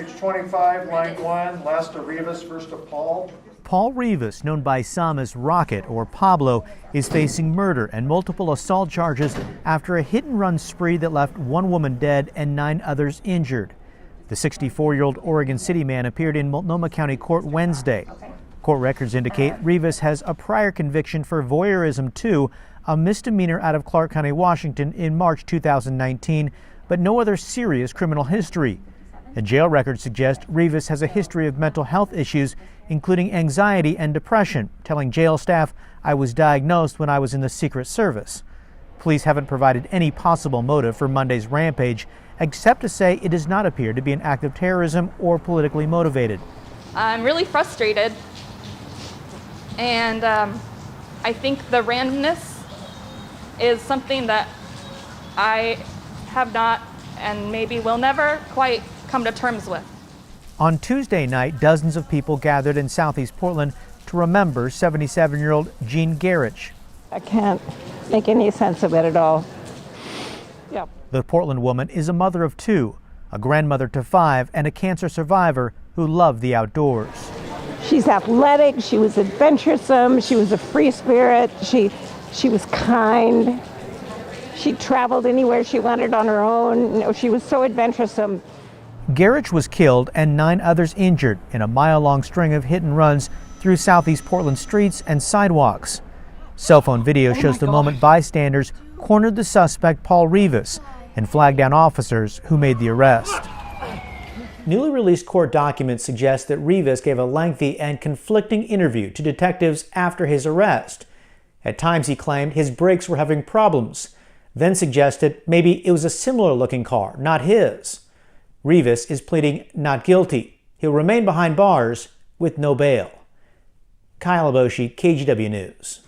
Page 25, line 1, last to Rivas, first to Paul. Paul Rivas, known by some as Rocket or Pablo, is facing murder and multiple assault charges after a hit-and-run spree that left one woman dead and 9 others injured. The 64-year-old Oregon City man appeared in Multnomah County Court Wednesday. Court records indicate Rivas has a prior conviction for voyeurism too, a misdemeanor out of Clark County, Washington in March 2019, but no other serious criminal history. The jail records suggest Rivas has a history of mental health issues, including anxiety and depression, telling jail staff, "I was diagnosed when I was in the Secret Service." Police haven't provided any possible motive for Monday's rampage, except to say it does not appear to be an act of terrorism or politically motivated. I'm really frustrated, and I think the randomness is something that I have not and maybe will never quite come to terms with. On Tuesday night, dozens of people gathered in Southeast Portland to remember 77-year-old Jean Gerich. I can't make any sense of it at all. Yep. The Portland woman is a mother of 2, a grandmother to 5, and a cancer survivor who loved the outdoors. She's athletic, she was adventuresome, she was a free spirit, she was kind. She traveled anywhere she wanted on her own. You know, she was so adventuresome. Gerich was killed and 9 others injured in a mile-long string of hit-and-runs through Southeast Portland streets and sidewalks. Cell phone video shows the moment bystanders cornered the suspect, Paul Rivas, and flagged down officers who made the arrest. Newly released court documents suggest that Rivas gave a lengthy and conflicting interview to detectives after his arrest. At times he claimed his brakes were having problems, then suggested maybe it was a similar-looking car, not his. Rivas is pleading not guilty. He'll remain behind bars with no bail. Kyle Aboshi, KGW News.